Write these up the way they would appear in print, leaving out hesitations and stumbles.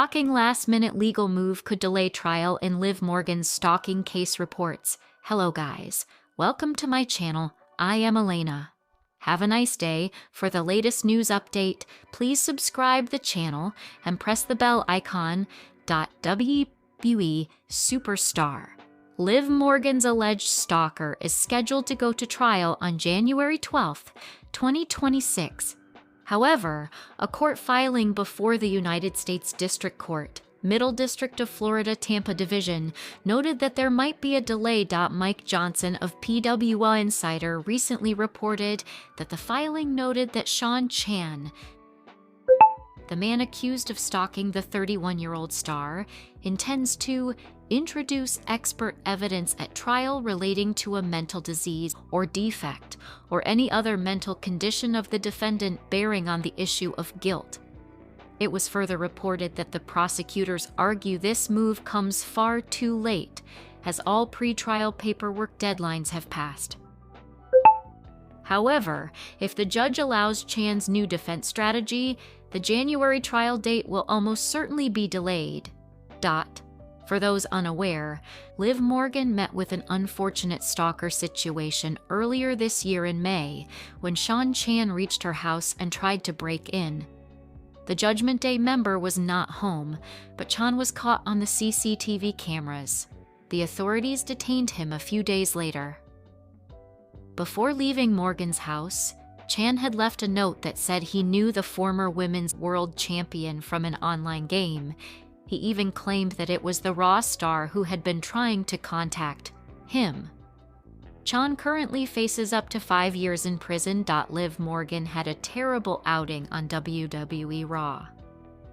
Shocking last-minute legal move could delay trial in Liv Morgan's stalking case reports. Hello guys, welcome to my channel. I am Elena. Have a nice day. For the latest news update, please subscribe the channel and press the bell icon. WWE superstar Liv Morgan's alleged stalker is scheduled to go to trial on January 12, 2026. However, a court filing before the United States District Court, Middle District of Florida Tampa Division, noted that there might be a delay. Mike Johnson of PWI Insider recently reported that the filing noted that Sean Chan, the man accused of stalking the 31-year-old star, intends to introduce expert evidence at trial relating to a mental disease or defect or any other mental condition of the defendant bearing on the issue of guilt. It was further reported that the prosecutors argue this move comes far too late, as all pre-trial paperwork deadlines have passed. However, if the judge allows Chan's new defense strategy, the January trial date will almost certainly be delayed. For those unaware, Liv Morgan met with an unfortunate stalker situation earlier this year in May when Sean Chan reached her house and tried to break in. The Judgment Day member was not home, but Chan was caught on the CCTV cameras. The authorities detained him a few days later. Before leaving Morgan's house, Chan had left a note that said he knew the former women's world champion from an online game. He even claimed that it was the Raw star who had been trying to contact him. Chan currently faces up to 5 years in prison. Liv Morgan had a terrible outing on WWE Raw.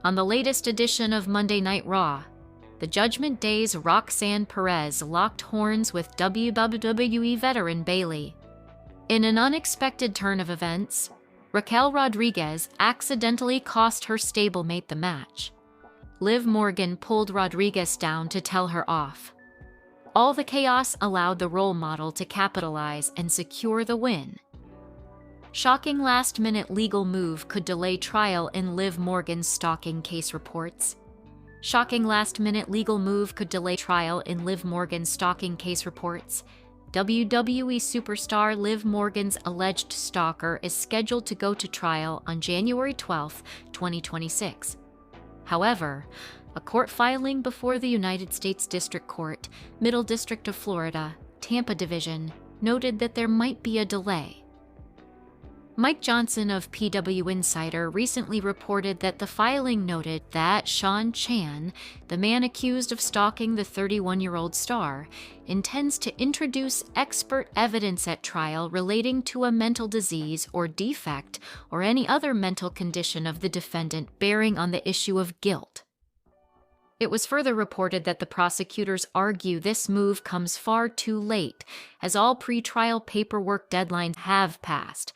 On the latest edition of Monday Night Raw, the Judgment Day's Roxanne Perez locked horns with WWE veteran Bayley. In an unexpected turn of events, Raquel Rodriguez accidentally cost her stablemate the match. Liv Morgan pulled Rodriguez down to tell her off. All the chaos allowed the role model to capitalize and secure the win. Shocking last-minute legal move could delay trial in Liv Morgan's stalking case reports. Shocking last-minute legal move could delay trial in Liv Morgan's stalking case reports. WWE superstar Liv Morgan's alleged stalker is scheduled to go to trial on January 12, 2026. However, a court filing before the United States District Court, Middle District of Florida, Tampa Division, noted that there might be a delay. Mike Johnson of PW Insider recently reported that the filing noted that Sean Chan, the man accused of stalking the 31-year-old star, intends to introduce expert evidence at trial relating to a mental disease or defect or any other mental condition of the defendant bearing on the issue of guilt. It was further reported that the prosecutors argue this move comes far too late, as all pre-trial paperwork deadlines have passed.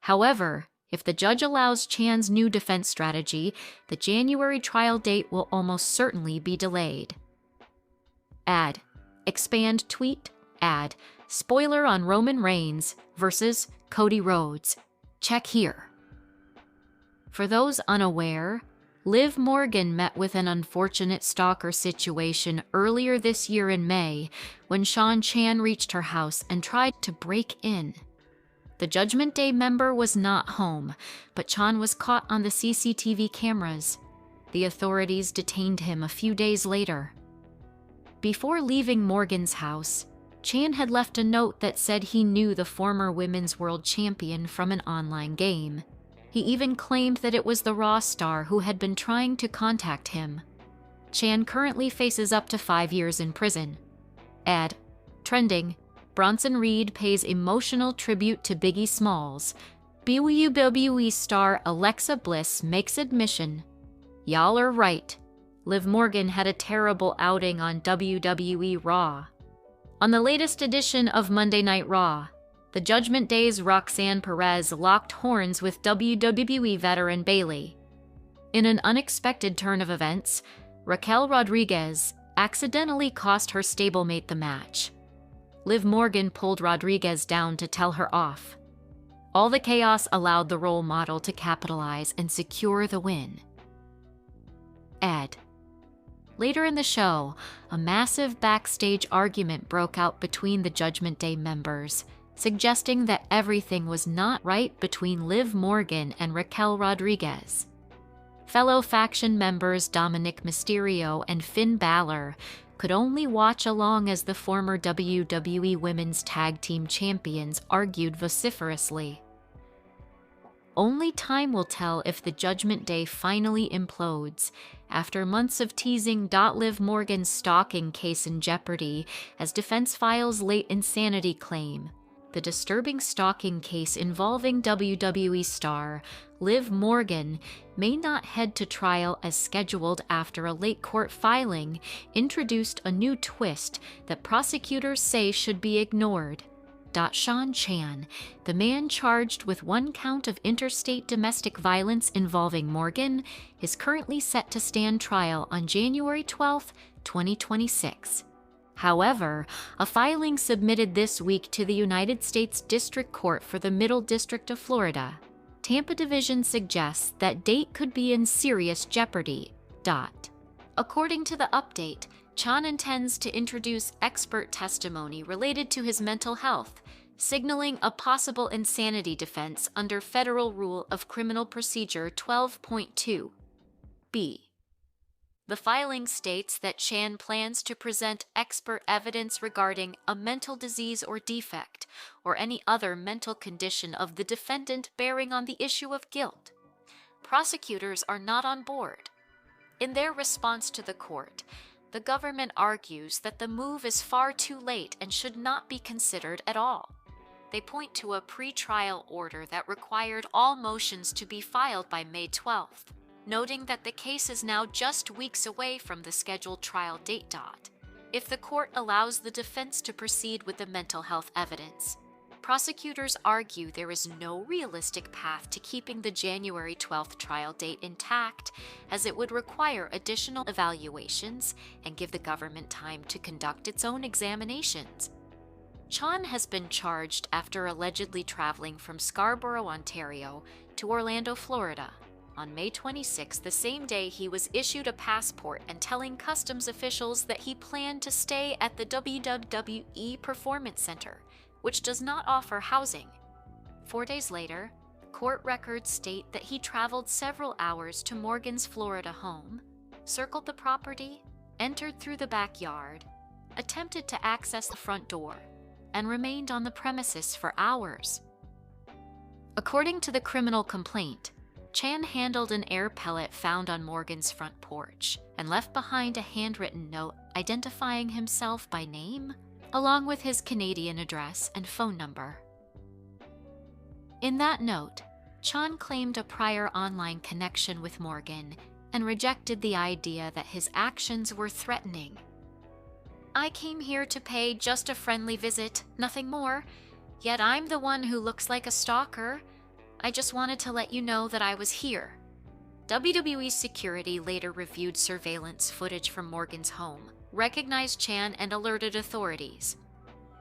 However, if the judge allows Chan's new defense strategy, the January trial date will almost certainly be delayed. Ad. Expand tweet. Ad. Spoiler on Roman Reigns versus Cody Rhodes. Check here. For those unaware, Liv Morgan met with an unfortunate stalker situation earlier this year in May when Sean Chan reached her house and tried to break in. The Judgment Day member was not home, but Chan was caught on the CCTV cameras. The authorities detained him a few days later. Before leaving Morgan's house, Chan had left a note that said he knew the former women's world champion from an online game. He even claimed that it was the Raw star who had been trying to contact him. Chan currently faces up to 5 years in prison. Ad. Trending. Bronson Reed pays emotional tribute to Biggie Smalls. WWE star Alexa Bliss makes admission. Y'all are right. Liv Morgan had a terrible outing on WWE Raw. On the latest edition of Monday Night Raw, the Judgment Day's Roxanne Perez locked horns with WWE veteran Bayley. In an unexpected turn of events, Raquel Rodriguez accidentally cost her stablemate the match. Liv Morgan pulled Rodriguez down to tell her off. All the chaos allowed the role model to capitalize and secure the win. Ad. Later in the show, a massive backstage argument broke out between the Judgment Day members, suggesting that everything was not right between Liv Morgan and Raquel Rodriguez. Fellow faction members Dominic Mysterio and Finn Balor could only watch along as the former WWE Women's Tag Team Champions argued vociferously. Only time will tell if the Judgment Day finally implodes, after months of teasing Liv Morgan's stalking case in jeopardy as defense files late insanity claim. The disturbing stalking case involving WWE star Liv Morgan may not head to trial as scheduled after a late court filing introduced a new twist that prosecutors say should be ignored. Sean Chan, the man charged with one count of interstate domestic violence involving Morgan, is currently set to stand trial on January 12, 2026. However, a filing submitted this week to the United States District Court for the Middle District of Florida, Tampa Division suggests that date could be in serious jeopardy. According to the update, Chan intends to introduce expert testimony related to his mental health, signaling a possible insanity defense under Federal Rule of Criminal Procedure 12.2. B. The filing states that Chan plans to present expert evidence regarding a mental disease or defect, or any other mental condition of the defendant bearing on the issue of guilt. Prosecutors are not on board. In their response to the court, the government argues that the move is far too late and should not be considered at all. They point to a pre-trial order that required all motions to be filed by May 12th, noting that the case is now just weeks away from the scheduled trial date. If the court allows the defense to proceed with the mental health evidence, prosecutors argue there is no realistic path to keeping the January 12th trial date intact, as it would require additional evaluations and give the government time to conduct its own examinations. Chan has been charged after allegedly traveling from Scarborough, Ontario, to Orlando, Florida, on May 26, the same day he was issued a passport and telling customs officials that he planned to stay at the WWE Performance Center, which does not offer housing. 4 days later, court records state that he traveled several hours to Morgan's Florida home, circled the property, entered through the backyard, attempted to access the front door, and remained on the premises for hours. According to the criminal complaint, Chan handled an air pellet found on Morgan's front porch and left behind a handwritten note identifying himself by name, along with his Canadian address and phone number. In that note, Chan claimed a prior online connection with Morgan and rejected the idea that his actions were threatening. "I came here to pay just a friendly visit, nothing more, yet I'm the one who looks like a stalker. I just wanted to let you know that I was here." WWE security later reviewed surveillance footage from Morgan's home, recognized Chan, and alerted authorities.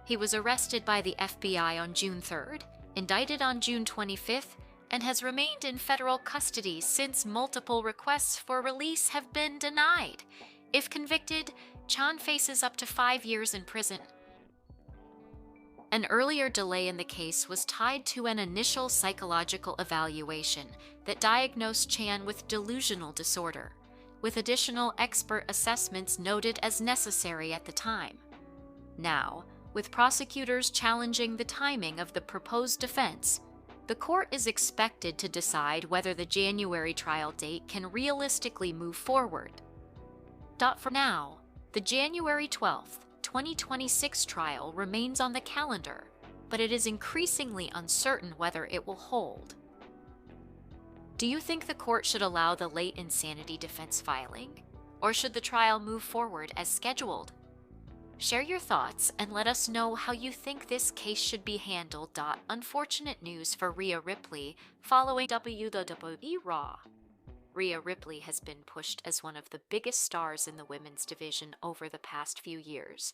He was arrested by the FBI on June 3rd, indicted on June 25th, and has remained in federal custody since multiple requests for release have been denied. If convicted, Chan faces up to 5 years in prison. An earlier delay in the case was tied to an initial psychological evaluation that diagnosed Chan with delusional disorder, with additional expert assessments noted as necessary at the time. Now, with prosecutors challenging the timing of the proposed defense, the court is expected to decide whether the January trial date can realistically move forward. For now, the January 12th, 2026 trial remains on the calendar, but it is increasingly uncertain whether it will hold. Do you think the court should allow the late insanity defense filing, or should the trial move forward as scheduled? Share your thoughts and let us know how you think this case should be handled. Unfortunate news for Rhea Ripley following WWE Raw. Rhea Ripley has been pushed as one of the biggest stars in the women's division over the past few years.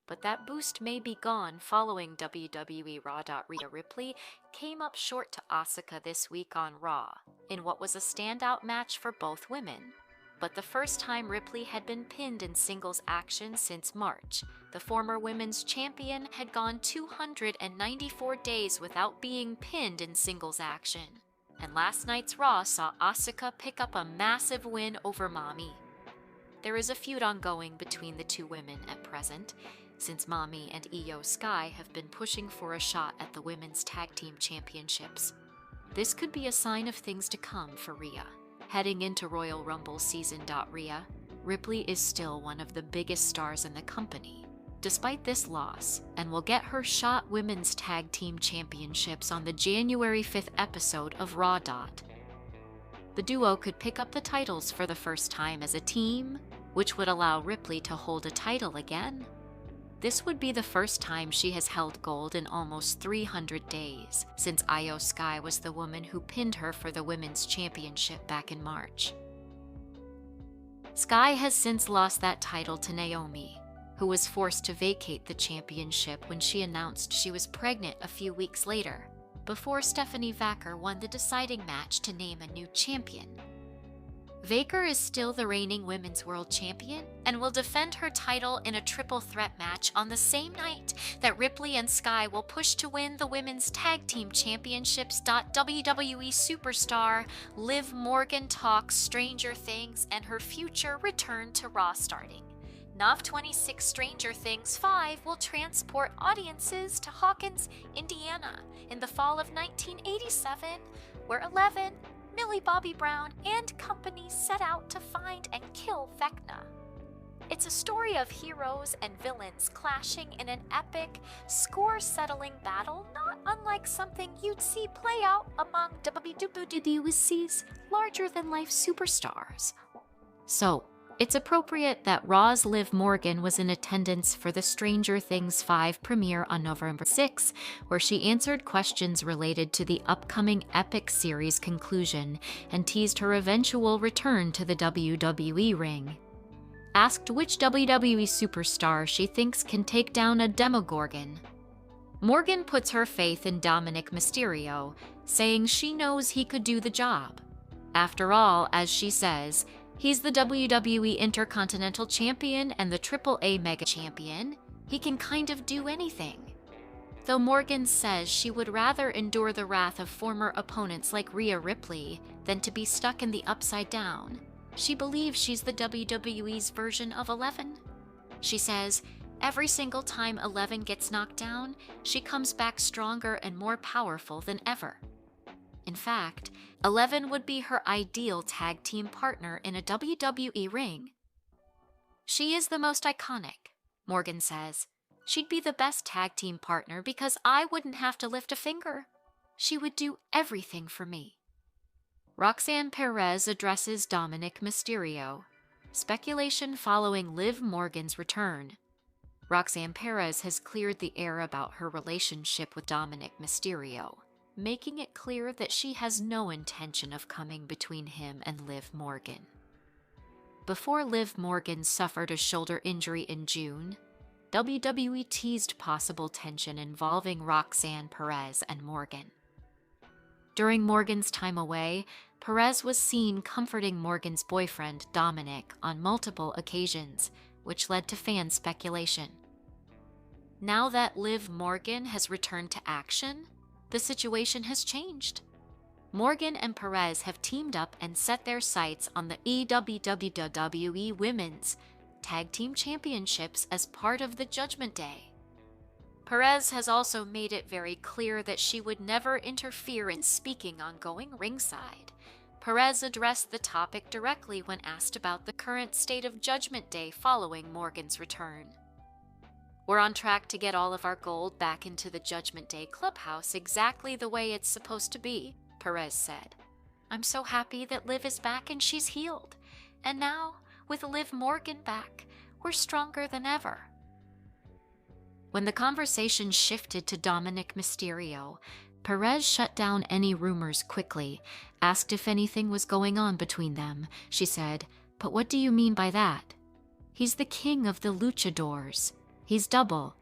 But that boost may be gone following WWE Raw. Rhea Ripley came up short to Asuka this week on Raw, in what was a standout match for both women. but the first time Ripley had been pinned in singles action since March. The former women's champion had gone 294 days without being pinned in singles action. And last night's Raw saw Asuka pick up a massive win over Mami. There is a feud ongoing between the two women at present, since Mami and Io Sky have been pushing for a shot at the women's tag team championships. This could be a sign of things to come for Rhea. Heading into Royal Rumble season. Rhea, Ripley is still one of the biggest stars in the company, despite this loss, and will get her shot women's tag team championships on the January 5th episode of Raw. The duo could pick up the titles for the first time as a team, which would allow Ripley to hold a title again. This would be the first time she has held gold in almost 300 days, since Io Sky was the woman who pinned her for the women's championship back in March. Sky has since lost that title to Naomi, who was forced to vacate the championship when she announced she was pregnant a few weeks later, before Stephanie Vacker won the deciding match to name a new champion. Vacker is still the reigning women's world champion and will defend her title in a triple threat match on the same night that Ripley and Sky will push to win the women's tag team championships. WWE superstar Liv Morgan talks Stranger Things and her future return to Raw starting. NOV 26 Stranger Things 5 will transport audiences to Hawkins, Indiana in the fall of 1987, where 11, Millie Bobby Brown, and company set out to find and kill Vecna. It's a story of heroes and villains clashing in an epic, score-settling battle not unlike something you'd see play out among WWE's larger-than-life superstars. So, it's appropriate that Raw's Liv Morgan was in attendance for the Stranger Things 5 premiere on November 6, where she answered questions related to the upcoming epic series conclusion and teased her eventual return to the WWE ring. Asked which WWE superstar she thinks can take down a Demogorgon, Morgan puts her faith in Dominic Mysterio, saying she knows he could do the job. After all, as she says, he's the WWE Intercontinental Champion and the AAA Mega Champion. He can kind of do anything. Though Morgan says she would rather endure the wrath of former opponents like Rhea Ripley than to be stuck in the Upside Down, she believes she's the WWE's version of Eleven. She says, every single time Eleven gets knocked down, she comes back stronger and more powerful than ever. In fact, Eleven would be her ideal tag team partner in a WWE ring. She is the most iconic, Morgan says. She'd be the best tag team partner because I wouldn't have to lift a finger. She would do everything for me. Roxanne Perez addresses Dominic Mysterio. Speculation following Liv Morgan's return. Roxanne Perez has cleared the air about her relationship with Dominic Mysterio, making it clear that she has no intention of coming between him and Liv Morgan. Before Liv Morgan suffered a shoulder injury in June, WWE teased possible tension involving Roxanne Perez and Morgan. During Morgan's time away, Perez was seen comforting Morgan's boyfriend, Dominic, on multiple occasions, which led to fan speculation. Now that Liv Morgan has returned to action, the situation has changed. Morgan and Perez have teamed up and set their sights on the WWE Women's Tag Team Championships as part of the Judgment Day. Perez has also made it very clear that she would never interfere in speaking on going ringside. Perez addressed the topic directly when asked about the current state of Judgment Day following Morgan's return. We're on track to get all of our gold back into the Judgment Day clubhouse exactly the way it's supposed to be, Perez said. I'm so happy that Liv is back and she's healed. And now, with Liv Morgan back, we're stronger than ever. When the conversation shifted to Dominic Mysterio, Perez shut down any rumors quickly, asked if anything was going on between them. She said, "But what do you mean by that? He's the king of the luchadors. He's double."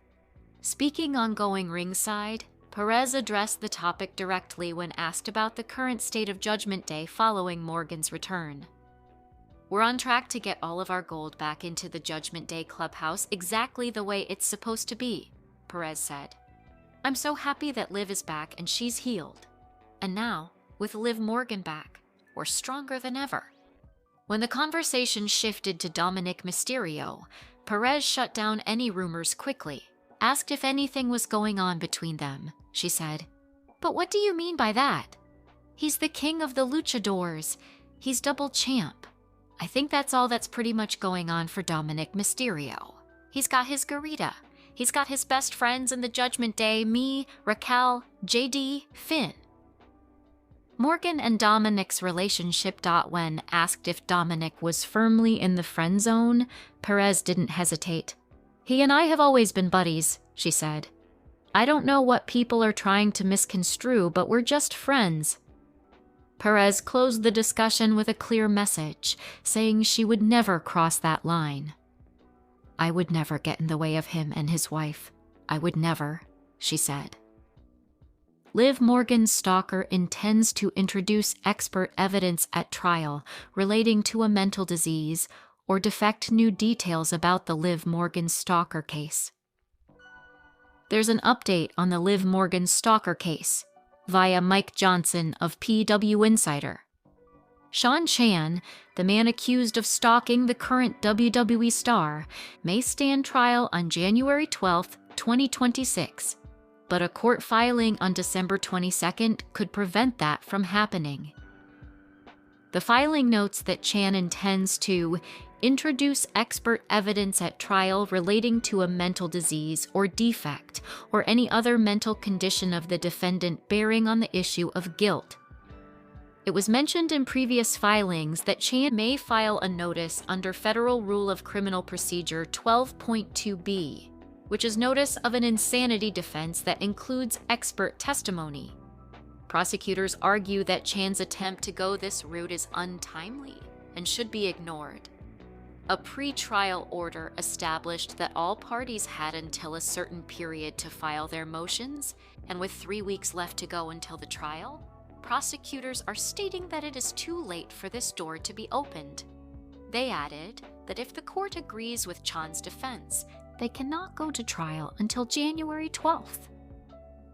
Speaking on going ringside, Perez addressed the topic directly when asked about the current state of Judgment Day following Morgan's return. "We're on track to get all of our gold back into the Judgment Day clubhouse exactly the way it's supposed to be," Perez said. "I'm so happy that Liv is back and she's healed. And now, with Liv Morgan back, we're stronger than ever." When the conversation shifted to Dominic Mysterio, Perez shut down any rumors quickly, asked if anything was going on between them. She said, "But what do you mean by that? He's the king of the luchadors. He's double champ. I think that's all that's pretty much going on for Dominic Mysterio. He's got his garita. He's got his best friends in the Judgment Day, me, Raquel, JD, Finn." Morgan and Dominic's relationship. When asked if Dominic was firmly in the friend zone, Perez didn't hesitate. "He and I have always been buddies," she said. "I don't know what people are trying to misconstrue, but we're just friends." Perez closed the discussion with a clear message, saying she would never cross that line. "I would never get in the way of him and his wife. I would never," she said. Liv Morgan's Stalker intends to introduce expert evidence at trial relating to a mental disease or defect new details about the Liv Morgan Stalker case. There's an update on the Liv Morgan Stalker case via Mike Johnson of PW Insider. Sean Chan, the man accused of stalking the current WWE star, may stand trial on January 12, 2026. But a court filing on December 22nd could prevent that from happening. The filing notes that Chan intends to introduce expert evidence at trial relating to a mental disease or defect or any other mental condition of the defendant bearing on the issue of guilt. It was mentioned in previous filings that Chan may file a notice under Federal Rule of Criminal Procedure 12.2b, which is notice of an insanity defense that includes expert testimony. Prosecutors argue that Chan's attempt to go this route is untimely and should be ignored. A pre-trial order established that all parties had until a certain period to file their motions, and with 3 weeks left to go until the trial, prosecutors are stating that it is too late for this door to be opened. They added that if the court agrees with Chan's defense, they cannot go to trial until January 12th.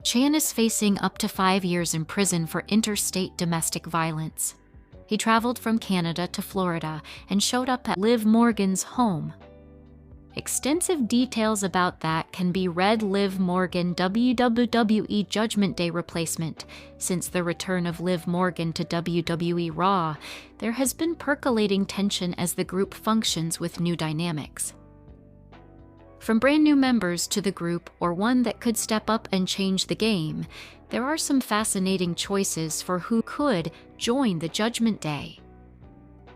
Chan is facing up to 5 years in prison for interstate domestic violence. He traveled from Canada to Florida and showed up at Liv Morgan's home. Extensive details about that can be read Liv Morgan WWE Judgment Day replacement. Since the return of Liv Morgan to WWE Raw, there has been percolating tension as the group functions with new dynamics. From brand new members to the group or one that could step up and change the game, there are some fascinating choices for who could join the Judgment Day.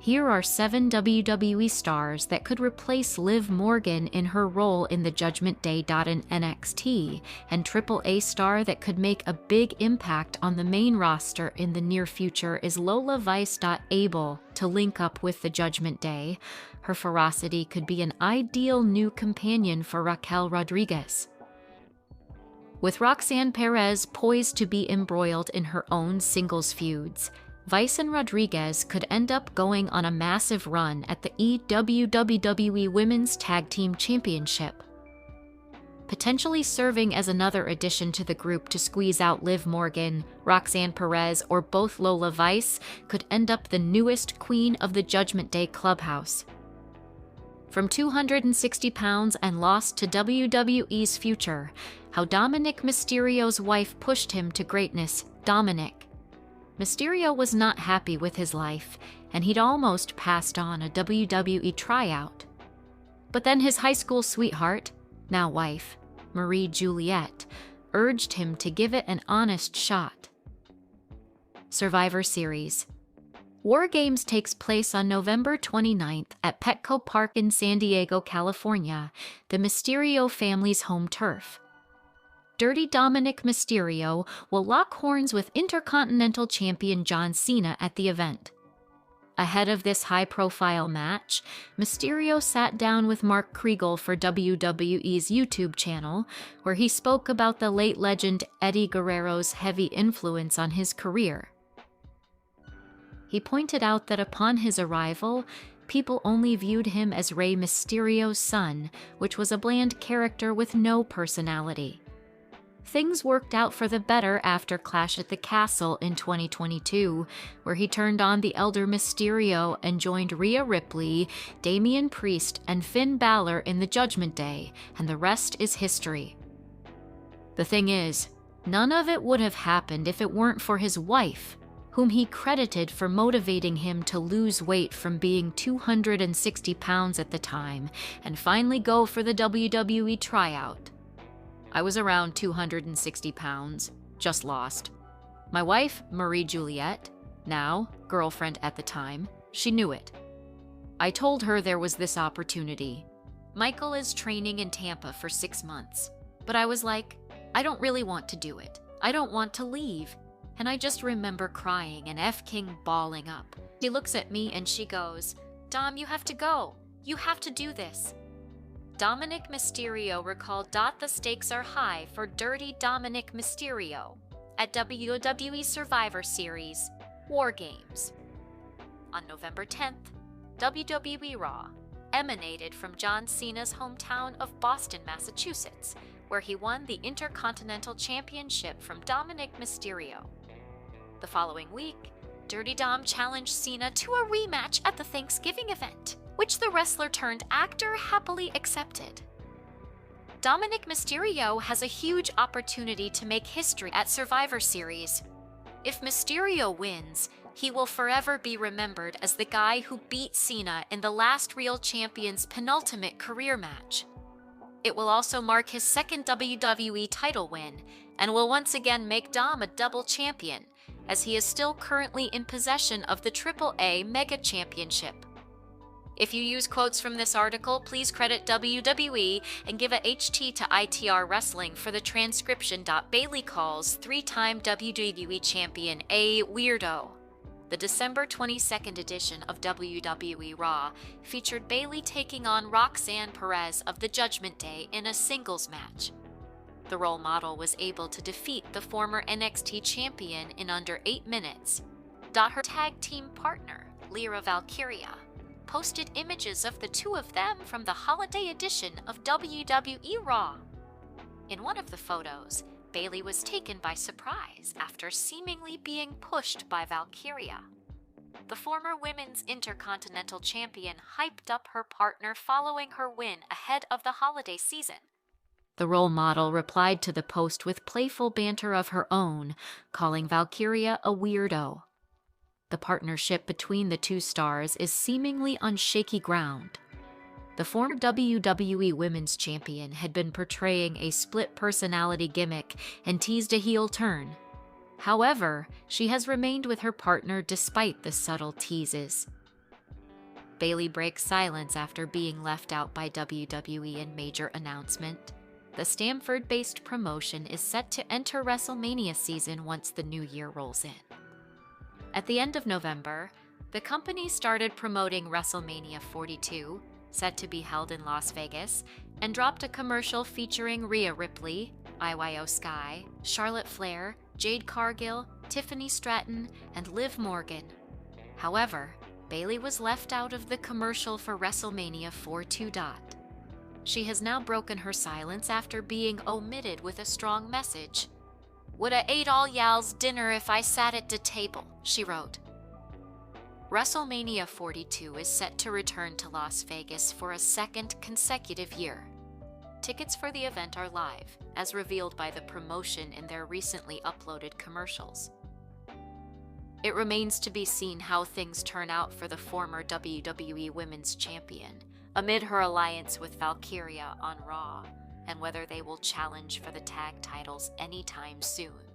Here are 7 WWE stars that could replace Liv Morgan in her role in the Judgment Day. In NXT, and AAA star that could make a big impact on the main roster in the near future is Lola Vice. Able to link up with the Judgment Day. Her ferocity could be an ideal new companion for Raquel Rodriguez. With Roxanne Perez poised to be embroiled in her own singles feuds, Vice and Rodriguez could end up going on a massive run at the WWE Women's Tag Team Championship, potentially serving as another addition to the group to squeeze out Liv Morgan. Roxanne Perez or both Lola Vice could end up the newest queen of the Judgment Day clubhouse. From 260 pounds and lost to WWE's future, how Dominic Mysterio's wife pushed him to greatness. Dominic. Mysterio was not happy with his life, and he'd almost passed on a WWE tryout. But then his high school sweetheart, now wife, Marie Juliette, urged him to give it an honest shot. Survivor Series. War Games takes place on November 29th at Petco Park in San Diego, California, the Mysterio family's home turf. Dirty Dominic Mysterio will lock horns with Intercontinental Champion John Cena at the event. Ahead of this high-profile match, Mysterio sat down with Mark Kriegel for WWE's YouTube channel, where he spoke about the late legend Eddie Guerrero's heavy influence on his career. He pointed out that upon his arrival, people only viewed him as Rey Mysterio's son, which was a bland character with no personality. Things worked out for the better after Clash at the Castle in 2022, where he turned on the Elder Mysterio and joined Rhea Ripley, Damian Priest, and Finn Balor in the Judgment Day, and the rest is history. The thing is, none of it would have happened if it weren't for his wife, whom he credited for motivating him to lose weight from being 260 pounds at the time and finally go for the WWE tryout. I was around 260 pounds, just lost. My wife, Marie Juliette, now girlfriend at the time, she knew it. I told her there was this opportunity. Michael is training in Tampa for 6 months, but I was like, I don't really want to do it. I don't want to leave. And I just remember crying and F. King bawling up. She looks at me and she goes, Dom, you have to go. You have to do this. Dominic Mysterio recalled the stakes are high for Dirty Dominic Mysterio at WWE Survivor Series War Games. On November 10th, WWE Raw emanated from John Cena's hometown of Boston, Massachusetts, where he won the Intercontinental Championship from Dominic Mysterio. The following week, Dirty Dom challenged Cena to a rematch at the Thanksgiving event, which the wrestler turned actor happily accepted. Dominic Mysterio has a huge opportunity to make history at Survivor Series. If Mysterio wins, he will forever be remembered as the guy who beat Cena in the last Real Champion's penultimate career match. It will also mark his second WWE title win, and will once again make Dom a double champion, as he is still currently in possession of the AAA Mega Championship. If you use quotes from this article, please credit WWE and give a HT to ITR Wrestling for the transcription. Bayley calls 3-time WWE champion a weirdo. The December 22nd edition of WWE Raw featured Bayley taking on Roxanne Perez of the Judgment Day in a singles match. The role model was able to defeat the former NXT champion in under 8 minutes. Her tag team partner, Lyra Valkyria, posted images of the two of them from the holiday edition of WWE Raw. In one of the photos, Bayley was taken by surprise after seemingly being pushed by Valkyria. The former Women's Intercontinental Champion hyped up her partner following her win ahead of the holiday season. The role model replied to the post with playful banter of her own, calling Valkyria a weirdo. The partnership between the two stars is seemingly on shaky ground. The former WWE Women's Champion had been portraying a split personality gimmick and teased a heel turn. However, she has remained with her partner despite the subtle teases. Bayley breaks silence after being left out by WWE in major announcement. The Stamford-based promotion is set to enter WrestleMania season once the new year rolls in. At the end of November, the company started promoting WrestleMania 42, set to be held in Las Vegas, and dropped a commercial featuring Rhea Ripley, IYO Sky, Charlotte Flair, Jade Cargill, Tiffany Stratton, and Liv Morgan. However, Bayley was left out of the commercial for WrestleMania 42. She has now broken her silence after being omitted with a strong message. "Woulda ate all y'all's dinner if I sat at the table," she wrote. WrestleMania 42 is set to return to Las Vegas for a second consecutive year. Tickets for the event are live, as revealed by the promotion in their recently uploaded commercials. It remains to be seen how things turn out for the former WWE Women's Champion, amid her alliance with Valkyria on Raw, and whether they will challenge for the tag titles anytime soon.